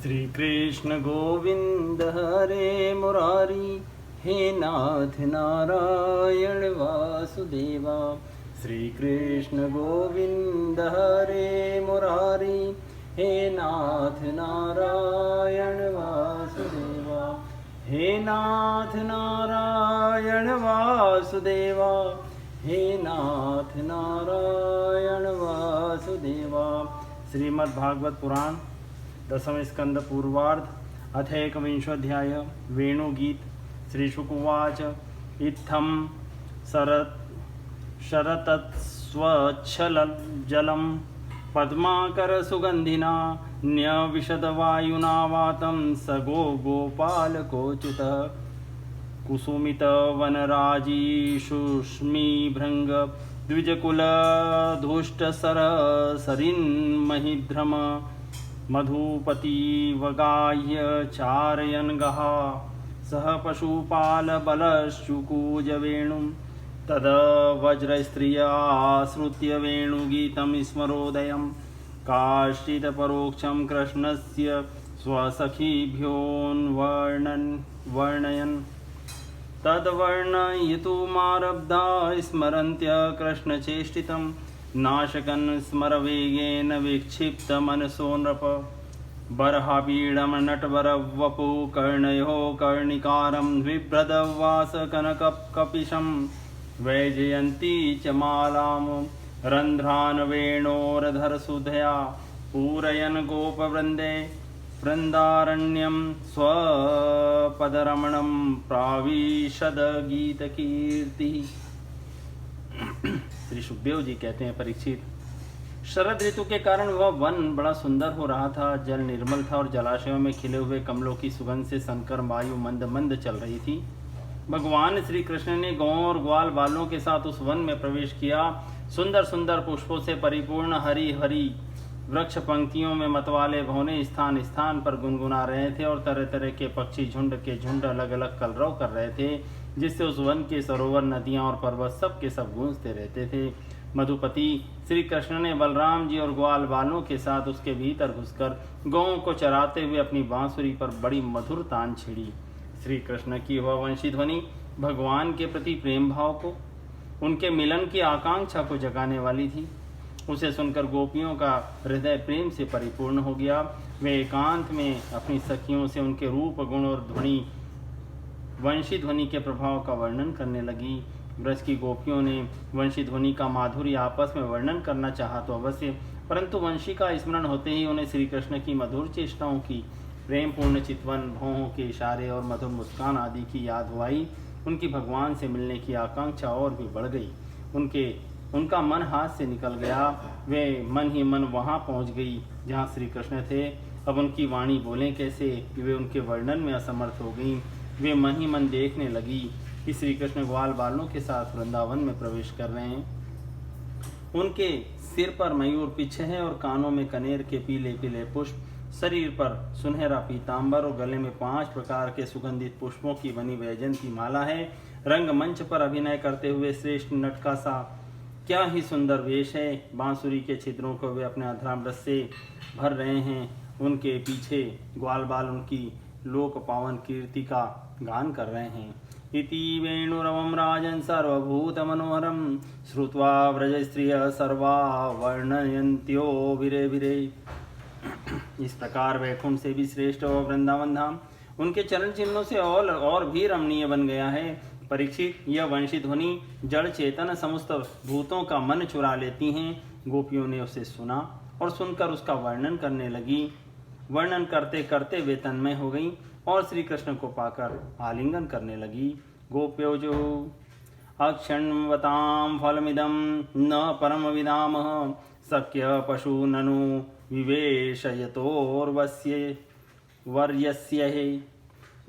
श्री कृष्ण गोविंद हरे मुरारी, हे नाथ नारायण वासुदेवा। श्री कृष्ण गोविंद हरे मुरारी, हे नाथ नारायण वासुदेवा। हे नाथ नारायण वासुदेवा, हे नाथ नारायण वासुदेवा। श्रीमद् भागवत पुराण दशम स्कंद पूर्वार्ध अथ एकविंशोऽध्याय वेणुगीत। श्री शुक उवाच इत्थं शरतत्स्वच्छलजलं पद्माकर सुगंधिना न्यविशदवायुना वातं स गोपालकोच्युतः कुसुमित वनराजी शुष्मीभृंग द्विजकुलधुष्टसरसरिन्महिध्रम मधुपति वगाह्य चारयन् गः सह पशुपालबलश्चुकूजवेणुं तद वज्रस्त्रियाश्रुत्य वेणुगीतं स्मरोदयं काश्चित्परोक्षं कृष्णस्य स्वसखीभ्योऽन्वर्णयन् तद्वर्णयितुमारब्धा स्मरन्त्य कृष्णचेष्टितं नाशकन् स्मरवेगेन विक्षिप्तमनसो नृप बर्हापीडं नटवरवपु कर्णयोः कर्णिकारं बिभ्रदवासकनकपिशं वैजयन्ती च मालां रन्ध्रान् वेणोरधरसुधया पूरयन् गोपवृन्दे वृन्दारण्यं स्वपदरमणं प्राविशद गीतकीर्तिः। श्री सुखदेव जी कहते हैं, परीक्षित, शरद ऋतु के कारण वह वन बड़ा सुंदर हो रहा था। जल निर्मल था और जलाशयों में खिले हुए कमलों की सुगंध से संकर वायु मंद मंद चल रही थी। भगवान श्री कृष्ण ने गौं और ग्वाल बालों के साथ उस वन में प्रवेश किया। सुंदर सुंदर पुष्पों से परिपूर्ण हरी हरी वृक्ष पंक्तियों में मतवाले भौने स्थान स्थान पर गुनगुना रहे थे और तरह तरह के पक्षी झुंड के झुंड अलग अलग कलरव कर रहे थे, जिससे उस वन के सरोवर, नदियां और पर्वत सब के सब गूंजते रहते थे। मधुपति श्री कृष्ण ने बलराम जी और ग्वाल बालों के साथ उसके भीतर घुसकर गौं को चराते हुए अपनी बांसुरी पर बड़ी मधुर तान छिड़ी। श्री कृष्ण की वह वंशी ध्वनि भगवान के प्रति प्रेम भाव को, उनके मिलन की आकांक्षा को जगाने वाली थी। उसे सुनकर गोपियों का हृदय प्रेम से परिपूर्ण हो गया। वे एकांत में अपनी सखियों से उनके रूप, गुण और वंशी ध्वनि के प्रभाव का वर्णन करने लगी। ब्रज की गोपियों ने वंशी ध्वनि का माधुर्य आपस में वर्णन करना चाहा तो अवश्य, परंतु वंशी का स्मरण होते ही उन्हें श्री कृष्ण की मधुर चेष्टाओं की, प्रेम पूर्ण चितवन, भौहों के इशारे और मधुर मुस्कान आदि की याद हुई। उनकी भगवान से मिलने की आकांक्षा और भी बढ़ गई। उनका मन हाथ से निकल गया। वे मन ही मन वहां पहुंच गई जहां श्री कृष्ण थे। अब उनकी वाणी बोले कैसे कि वे उनके वर्णन में असमर्थ हो गई। वे मन ही मन देखने लगी कि श्री कृष्ण ग्वाल बालों के साथ वृंदावन में प्रवेश कर रहे हैं। उनके सिर पर मयूर पिच्छ है और कानों में कनेर के पीले पीले पुष्प, शरीर पर सुनहरा पीतांबर और गले में 5 प्रकार के सुगंधित पुष्पों की बनी वैजयंती माला है। रंगमंच पर अभिनय करते हुए श्रेष्ठ नट का सा क्या ही सुंदर वेश है। बांसुरी के छिद्रों को वे अपने अधरामृत से भर रहे हैं। उनके पीछे ग्वाल बाल उनकी लोक पावन कीर्ति का गान कर रहे हैं। इति वेणुरवं राजन् सर्वभूत मनोहरं श्रुत्वा व्रज स्त्रियः सर्वा वर्णयन्त्यो विरे विरे। इस प्रकार वैकुंठ से भी श्रेष्ठ और वृंदावन धाम उनके चरण चिन्हों से और भी रमणीय बन गया है। परीक्षित, यह वंशी ध्वनि जड़ चेतन समस्त भूतों का मन चुरा लेती हैं। गोपियों ने उसे सुना और सुनकर उसका वर्णन करने लगी। वर्णन करते करते वे तन्मय हो गईं और श्री कृष्ण को पाकर आलिंगन करने लगी। गोप्योजो अक्षण्वतां फलमिदं न परम विदामः शक्य पशु ननु विवेशयतोर्वस्य वर्यस्य हे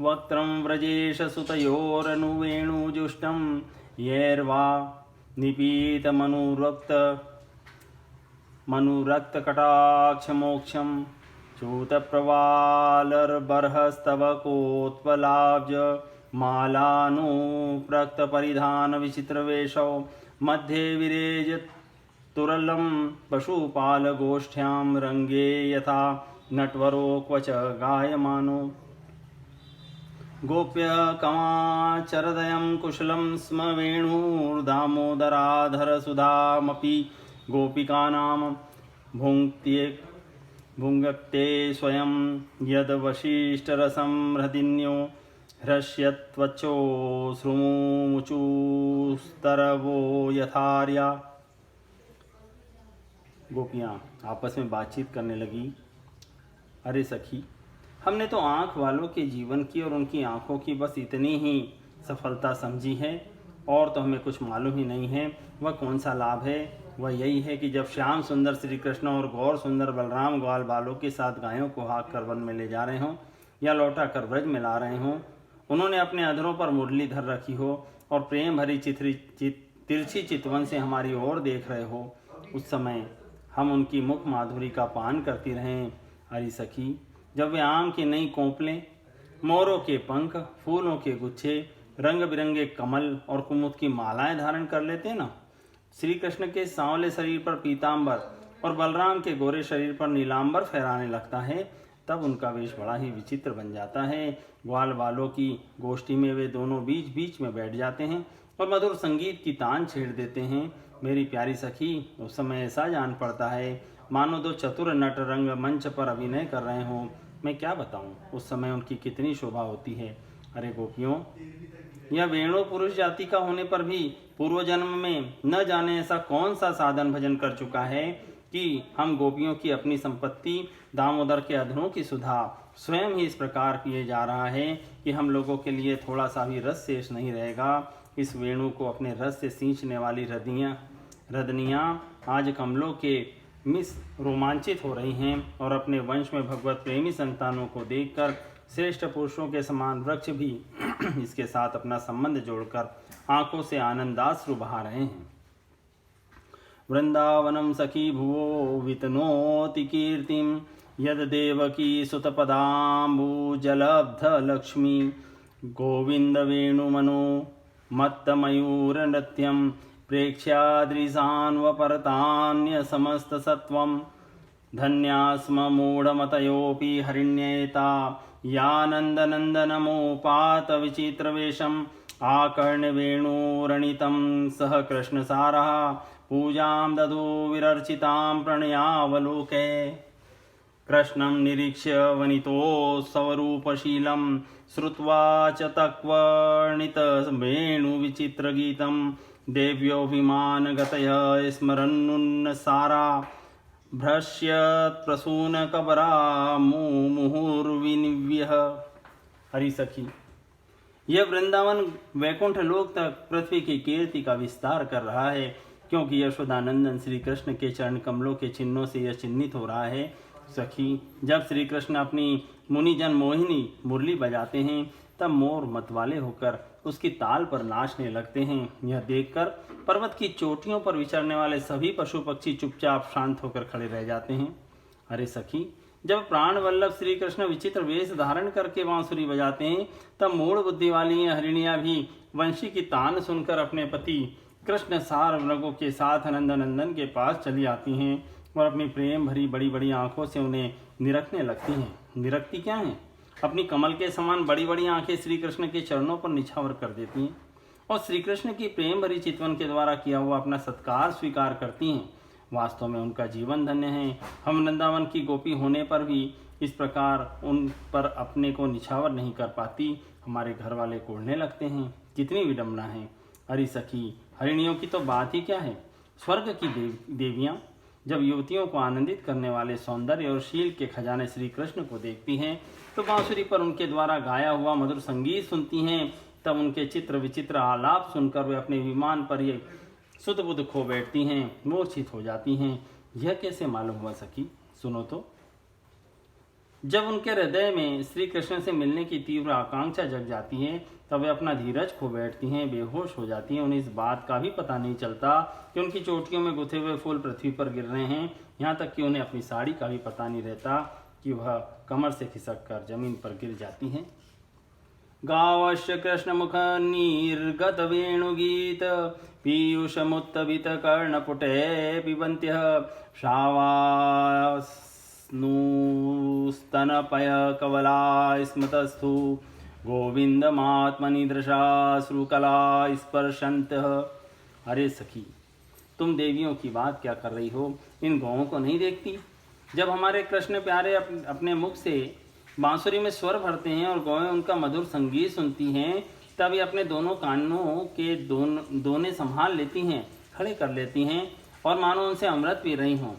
वक्त्रं व्रजेश सुतयोरनुवेणुजुष्टं यैर्वा निपीतमनुरक्तकटाक्षमोक्षं च्यूतप्रवालर्बर्हस्तवकोत्पलाब्ज मालानुप्रक्तपरिधानविचित्रवेशौ मध्ये विरेज तुरलं पशुपालगोष्ठ्यां रंगे यथा नटवरो क्वच गायमानो गोप्य कमाचरदयं कुशलं स्म वेणुर्दामोदराधर सुधामपि गोपिकानां भुङ्क्ते स्वयं यद्वशिष्ठरसं हृदिन्यो हृष्यत्वचो श्रुमुचुस्तरवो यथार्या। गोपियाँ आपस में बातचीत करने लगी। अरे सखी, हमने तो आँख वालों के जीवन की और उनकी आँखों की बस इतनी ही सफलता समझी है, और तो हमें कुछ मालूम ही नहीं है वह कौन सा लाभ है। वह यही है कि जब श्याम सुंदर श्री कृष्ण और गौर सुंदर बलराम ग्वाल बालों के साथ गायों को हाँक कर वन में ले जा रहे हों या लौटा कर ब्रज में ला रहे हों, उन्होंने अपने अधरों पर मुरली धर रखी हो और प्रेम भरी तिरछी चितवन से हमारी ओर देख रहे हो, उस समय हम उनकी मुख माधुरी का पान करती रहें। अरे सखी, जब वे आम की नई कोंपलें, मोरों के पंख, फूलों के गुच्छे, रंग बिरंगे कमल और कुमुद की मालाएं धारण कर लेते ना, श्री कृष्ण के सांवले शरीर पर पीतांबर और बलराम के गोरे शरीर पर नीलांबर फहराने लगता है, तब उनका वेश बड़ा ही विचित्र बन जाता है। ग्वाल बालों की गोष्ठी में वे दोनों बीच बीच में बैठ जाते हैं और मधुर संगीत की तान छेड़ देते हैं। मेरी प्यारी सखी, उस समय ऐसा जान पड़ता है मानो दो चतुर नट रंग मंच पर अभिनय कर रहे हों। मैं क्या बताऊं उस समय उनकी कितनी शोभा होती है। अरे गोपियों, यह वेणु पुरुष जाति का होने पर भी पूर्व जन्म में न जाने ऐसा कौन सा साधन भजन कर चुका है कि हम गोपियों की अपनी संपत्ति दामोदर के अधरों की सुधा स्वयं ही इस प्रकार पिए जा रहा है कि हम लोगों के लिए थोड़ा सा भी रस शेष नहीं रहेगा। इस वेणु को अपने रस से सींचने वाली रदनियाँ आज कमलों के मिस रोमांचित हो रही हैं और अपने वंश में भगवत प्रेमी संतानों को देखकर श्रेष्ठ पुरुषों के समान वृक्ष भी इसके साथ अपना संबंध जोड़कर आंखों से आनंदाश्रु बहा रहे हैं। वृंदावनम सखी भुवो वितनोति कीर्तिम यद देवकी सुतपदाम्बुजलब्ध लक्ष्मी गोविंद वेणुमनो मत्तमयूर नृत्यम प्रेक्ष्याद्रिसान्वपरतान्य समस्त सत्वम धन्यास्म मूढ़मतयोऽपि हरिण्येता यानन्दनन्दनमोपात विचित्रवेशम् आकर्ण्यवेणुरणितं सह कृष्णसारः पूजां ददो विरर्चितां प्रणयावलोके कृष्णं निरीक्ष्य वनितोत्सवरूपशीलं श्रुत्वा च तक्वर्णितवेणुविचित्रगीतं देव्योऽभिमानगतयः स्मरन्नुन्नसारा भ्रश्यत्प्रसूनकबरा मुहुर्विनिव्यः। हरि सखी, यह वृंदावन वैकुंठ लोक तक पृथ्वी की कीर्ति का विस्तार कर रहा है, क्योंकि यशोदानंदन श्री कृष्ण के चरण कमलों के चिन्हों से यह चिन्हित हो रहा है। सखी, जब श्री कृष्ण अपनी मुनिजन मोहिनी मुरली बजाते हैं, तब मोर मतवाले होकर उसकी ताल पर नाचने लगते हैं। यह देखकर पर्वत की चोटियों पर विचरने वाले सभी पशु पक्षी चुपचाप शांत होकर खड़े रह जाते हैं। अरे सखी, जब प्राण वल्लभ श्री कृष्ण विचित्र वेश धारण करके बांसुरी बजाते हैं, तब मूढ़ बुद्धि वाली हरिणियां भी वंशी की तान सुनकर अपने पति कृष्ण सार मृगों के साथ नंदनंदन के पास चली आती हैं और अपनी प्रेम भरी बड़ी बड़ी आंखों से उन्हें निरखने लगती हैं। निरखती क्या है? अपनी कमल के समान बड़ी बड़ी आंखें श्री कृष्ण के चरणों पर निछावर कर देती हैं और श्री कृष्ण की प्रेम भरी चितवन के द्वारा किया हुआ अपना सत्कार स्वीकार करती हैं। वास्तव में उनका जीवन धन्य है। हम वृंदावन की गोपी होने पर भी इस प्रकार उन पर अपने को निछावर नहीं कर पाती। हमारे घर वाले कोढ़ने लगते हैं। कितनी विडम्बना है। अरे सखी, हरिणियों की तो बात ही क्या है। स्वर्ग की देवियां जब युवतियों को आनंदित करने वाले सौंदर्य और शील के खजाने श्री कृष्ण को देखती हैं, तो बांसुरी पर उनके द्वारा गाया हुआ मधुर संगीत सुनती हैं, तब उनके चित्र विचित्र आलाप सुनकर वे अपने विमान पर ये सुध बुध खो बैठती हैं, मूर्छित हो जाती हैं। यह कैसे मालूम हुआ सखी? सुनो तो। जब उनके हृदय में श्री कृष्ण से मिलने की तीव्र आकांक्षा जग जाती है, तब वे अपना धीरज खो बैठती हैं, बेहोश हो जाती हैं। उन्हें इस बात का भी पता नहीं चलता कि उनकी चोटियों में गुथे हुए फूल पृथ्वी पर गिर रहे हैं। यहाँ तक कि उन्हें अपनी साड़ी का भी पता नहीं रहता कि वह कमर से खिसक कर जमीन पर गिर जाती हैं। गावश्य कृष्ण मुख निर्गत वेणुगीत पीयूषमुत्तबित कर्णपुटे पिबन्त्यः श्रावास्निग्धमधुरं स्नूस्तनपय कवला स्मतस्थु गोविंदमात्मनिदृशा श्रुकला स्पर्शन्तः। अरे सखी, तुम देवियों की बात क्या कर रही हो? इन गौओं को नहीं देखती? जब हमारे कृष्ण प्यारे अपने मुख से बांसुरी में स्वर भरते हैं और गौएं उनका मधुर संगीत सुनती हैं, तब ये अपने दोनों कानों के दोने संभाल लेती हैं, खड़े कर लेती हैं और मानो उनसे अमृत पी रही हों।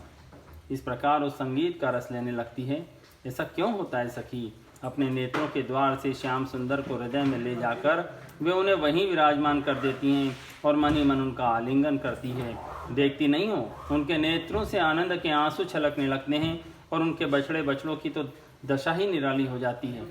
इस प्रकार उस संगीत का रस लेने लगती है। ऐसा क्यों होता है सखी? अपने नेत्रों के द्वार से श्याम सुंदर को हृदय में ले जाकर वे उन्हें वहीं विराजमान कर देती हैं और मन ही मन उनका आलिंगन करती है। देखती नहीं हो, उनके नेत्रों से आनंद के आंसू छलकने लगते हैं और उनके बछड़े बछड़ों की तो दशा ही निराली हो जाती है।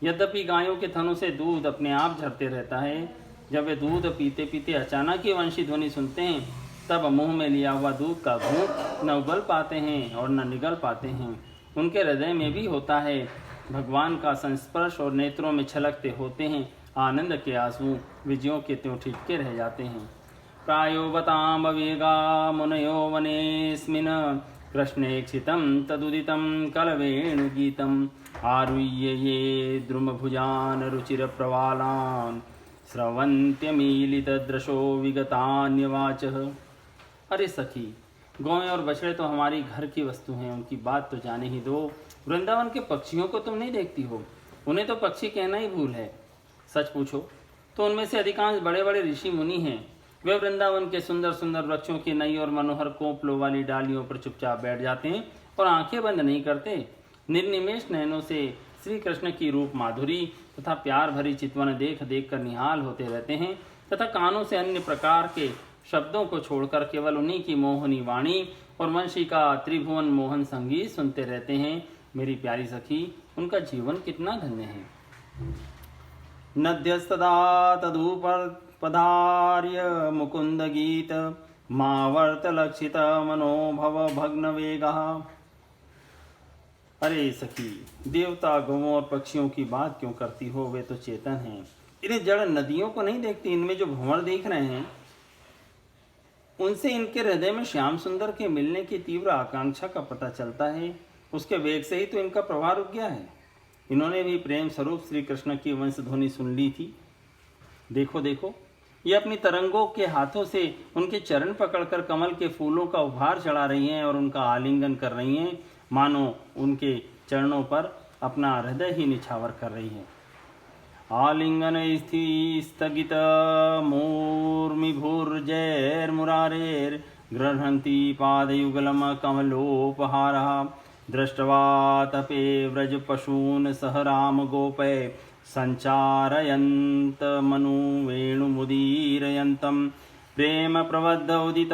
यद्यपि गायों के थनों से दूध अपने आप झरते रहता है, जब वे दूध पीते पीते अचानक ही वंशी ध्वनि सुनते हैं, तब मुंह में लिया हुआ दूध का घूंट न उगल पाते हैं और न निगल पाते हैं। उनके हृदय में भी होता है भगवान का संस्पर्श और नेत्रों में छलकते होते हैं आनंद के आंसू। विजयों के त्यों ठिठके रह जाते हैं। प्रायोवताम वेगा मुनयो वनेस्मिन् कृष्णेक्षितं तदुदितं कलवेणुगीतम् आरुह्य ये द्रुमभुजान् रुचिरप्रवालान् स्रवन्त्यमीलितदृशो विगतान्यवाचः। अरे सखी, गौएं और बछड़े तो हमारी घर की वस्तु हैं, उनकी बात तो जाने ही दो। वृंदावन के पक्षियों को तुम नहीं देखती हो? उन्हें तो पक्षी कहना ही भूल है। सच पूछो तो उनमें से अधिकांश बड़े बड़े ऋषि मुनि हैं। वे वृंदावन के सुंदर सुंदर वृक्षों की नई और मनोहर कोपलों वाली डालियों पर चुपचाप बैठ जाते हैं और आंखें बंद नहीं करते। निर्निमेष नयनों से श्री कृष्ण की रूप माधुरी तथा प्यार भरी चितवन देख देख कर निहाल होते रहते हैं तथा कानों से अन्य प्रकार के शब्दों को छोड़कर केवल उन्हीं की मोहनी वाणी और वंशी का त्रिभुवन मोहन संगीत सुनते रहते हैं। मेरी प्यारी सखी, उनका जीवन कितना धन्य है। नद्यस्तदा तदुपधार्य मुकुंद गीत मावर्त लक्षित मनोभव भग्न वेगः। अरे सखी, देवता गौओं और पक्षियों की बात क्यों करती हो? वे तो चेतन हैं। इन्हें जड़ नदियों को नहीं देखती। इनमें जो भंवर देख रहे हैं, उनसे इनके हृदय में श्याम सुंदर के मिलने की तीव्र आकांक्षा का पता चलता है। उसके वेग से ही तो इनका प्रभाव रुक गया है। इन्होंने भी प्रेम स्वरूप श्री कृष्ण की वंश ध्वनि सुन ली थी। देखो देखो, ये अपनी तरंगों के हाथों से उनके चरण पकड़कर कमल के फूलों का उपहार चढ़ा रही हैं और उनका आलिंगन कर रही हैं, मानो उनके चरणों पर अपना हृदय ही निछावर कर रही हैं। आलिंगन स्थगित मूर्मिभुर्जैर्मुरारेर् गृह्णन्ति पादयुगलम कमलोपहारः दृष्ट्वा तपे व्रज पशून् सह राम गोपै संचारयन्त मनु वेणुमुदीरयन्तं प्रेम प्रबद्ध उदित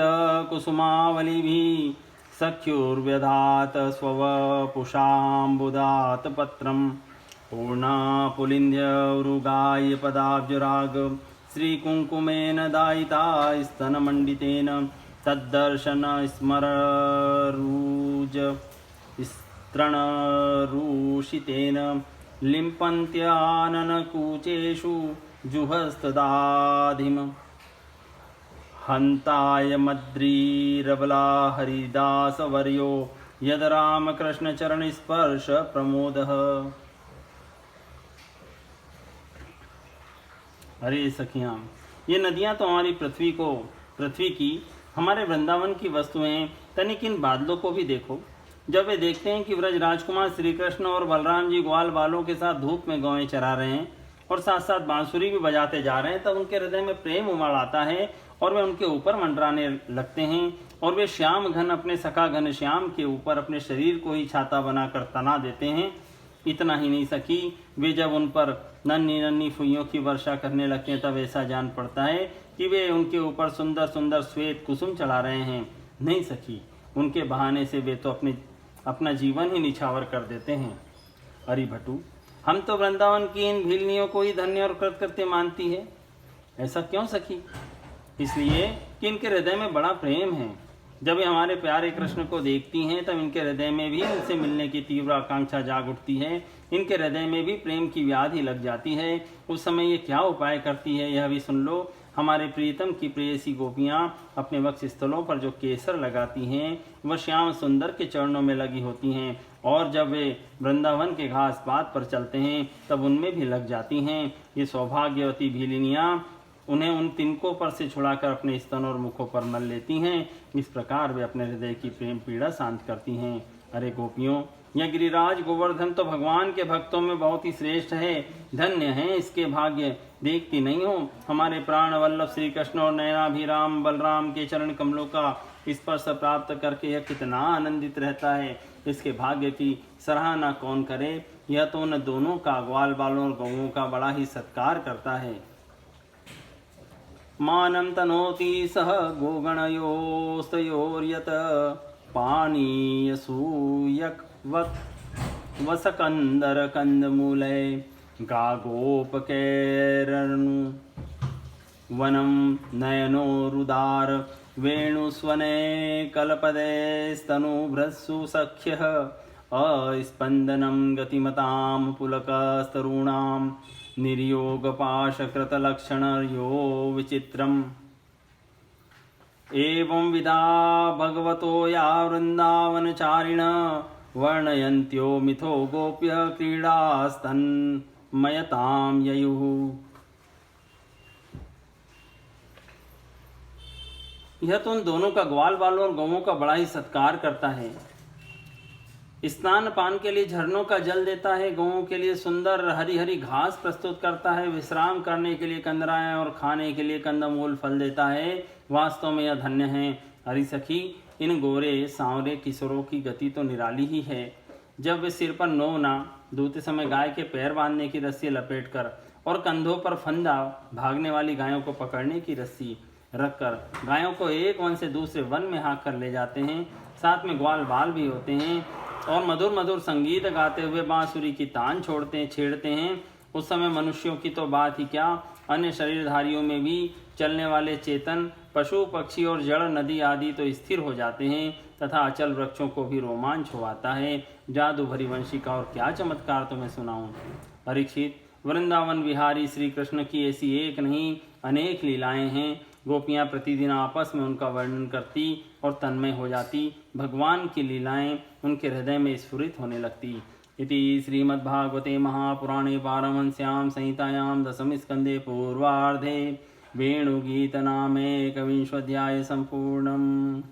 कुसुमावलिभिः सख्युर्व्यधात स्ववपुषाम्बुदात पत्रम् पूर्णा पुलिन्द्यौरुगाय पदाब्जराग श्रीकुङ्कुमेन दायिता स्तनमण्डितेन तद्दर्शन स्मररूज स्तृणरूषितेन लिम्पन्त्याननकूचेषु जुहस्तदाधिम् हन्ताय मद्रीरबला हरिदासवर्यो यद रामकृष्ण चरण स्पर्श प्रमोदः। अरे सखियां, ये नदियां तो हमारी पृथ्वी की हमारे वृंदावन की वस्तुएं। तनिक इन बादलों को भी देखो। जब वे देखते हैं कि व्रज राजकुमार श्री कृष्ण और बलराम जी ग्वाल बालों के साथ धूप में गौएं चरा रहे हैं और साथ साथ बांसुरी भी बजाते जा रहे हैं, तब उनके हृदय में प्रेम उमड़ आता है और वे उनके ऊपर मंडराने लगते हैं। और वे श्याम घन अपने सखा घन श्याम के ऊपर अपने शरीर को ही छाता बनाकर तना देते हैं। इतना ही नहीं सखी, वे जब उन पर नन्ही नन्ही फुइयों की वर्षा करने लगते हैं, तब ऐसा जान पड़ता है कि वे उनके ऊपर सुंदर सुंदर श्वेत कुसुम चढ़ा रहे हैं। नहीं सखी, उनके बहाने से वे तो अपना जीवन ही निछावर कर देते हैं। अरे भटू, हम तो वृंदावन की इन भीलनियों को ही धन्य और कृतकृत्य मानती है। ऐसा क्यों सखी? इसलिए कि इनके हृदय में बड़ा प्रेम है। जब ये हमारे प्यारे कृष्ण को देखती हैं, तब इनके हृदय में भी उनसे मिलने की तीव्र आकांक्षा जाग उठती है। इनके हृदय में भी प्रेम की व्याधि लग जाती है। उस समय ये क्या उपाय करती है, यह भी सुन लो। हमारे प्रीतम की प्रेयसी गोपियाँ अपने वक्ष स्थलों पर जो केसर लगाती हैं, वह श्याम सुंदर के चरणों में लगी होती हैं और जब वे वृंदावन के घास पात पर चलते हैं तब उनमें भी लग जाती हैं। ये सौभाग्यवती भीलिनियाँ उन्हें उन तिनकों पर से छुड़ाकर अपने स्तन और मुखों पर मल लेती हैं। इस प्रकार वे अपने हृदय की प्रेम पीड़ा शांत करती हैं। अरे गोपियों, यह गिरिराज गोवर्धन तो भगवान के भक्तों में बहुत ही श्रेष्ठ है। धन्य है इसके भाग्य। देखती नहीं हो हमारे प्राण वल्लभ श्री कृष्ण और नयनाभिराम बलराम के चरण कमलों का स्पर्श प्राप्त करके यह कितना आनंदित रहता है। इसके भाग्य की सराहना कौन करे। यह तो उन दोनों का, ग्वाल बालों और गौओं का बड़ा ही सत्कार करता है। मानं तनोति सह गोगणयोस्तयोर्यत पानीयसूयक वसकंदर कंदमूले गागोपकैरनु वनं नयनोरुदार वेणुस्वने कल्पदे स्तनुभ्रस्सु सख्यः अस्पन्दनं गतिमतां पुलकस्तरूणां निर्योगपाशकृतलक्षणयो विचित्रम्। एवं विधा भगवतो या वृन्दावनचारिण वर्णयन्त्यो मिथो गोप्य क्रीडास्तन्मयतां ययुः। यह तो उन दोनों का, ग्वाल बालों और गौओं का बड़ा ही सत्कार करता है। स्नान पान के लिए झरनों का जल देता है, गौओं के लिए सुंदर हरी हरी घास प्रस्तुत करता है, विश्राम करने के लिए कंदराएं और खाने के लिए कंदमूल फल देता है। वास्तव में यह धन्य है। हरि सखी, इन गोरे सांवरे किशोरों की गति तो निराली ही है। जब वे सिर पर नोवना दूते समय गाय के पैर बांधने की रस्सी लपेटकर और कंधों पर फंदा भागने वाली गायों को पकड़ने की रस्सी रखकर गायों को एक वन से दूसरे वन में हाँक कर ले जाते हैं। साथ में ग्वाल बाल भी होते हैं और मधुर मधुर संगीत गाते हुए बांसुरी की तान छेड़ते हैं। उस समय मनुष्यों की तो बात ही क्या, अन्य शरीरधारियों में भी चलने वाले चेतन पशु पक्षी और जड़ नदी आदि तो स्थिर हो जाते हैं तथा अचल वृक्षों को भी रोमांच होता है। जादू भरी वंशी का और क्या चमत्कार तुम्हें सुनाऊं। परीक्षित, वृंदावन विहारी श्री कृष्ण की ऐसी एक नहीं अनेक लीलाएं हैं। गोपियां प्रतिदिन आपस में उनका वर्णन करती और तन्मय हो जाती। भगवान की लीलाएं उनके हृदय में स्फुरित होने लगती। इति श्रीमद्भागवते महापुराणे पारमहंस्यां संहितायां दशम स्कंदे पूर्वार्धे वेणुगीतनामेकविंशोऽध्याय सम्पूर्णम्।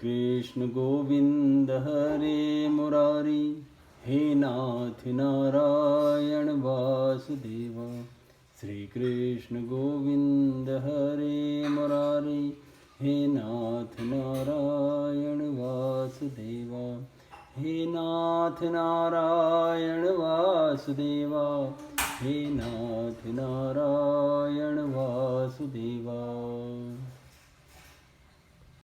कृष्ण गोविंद हरे मुरारी, हे नाथ नारायण वासुदेव। श्री कृष्ण गोविंद हरे मुरारी, हे नाथ नारायण वासुदेव। हे नाथ नारायण वासुदेव, हे नाथ नारायण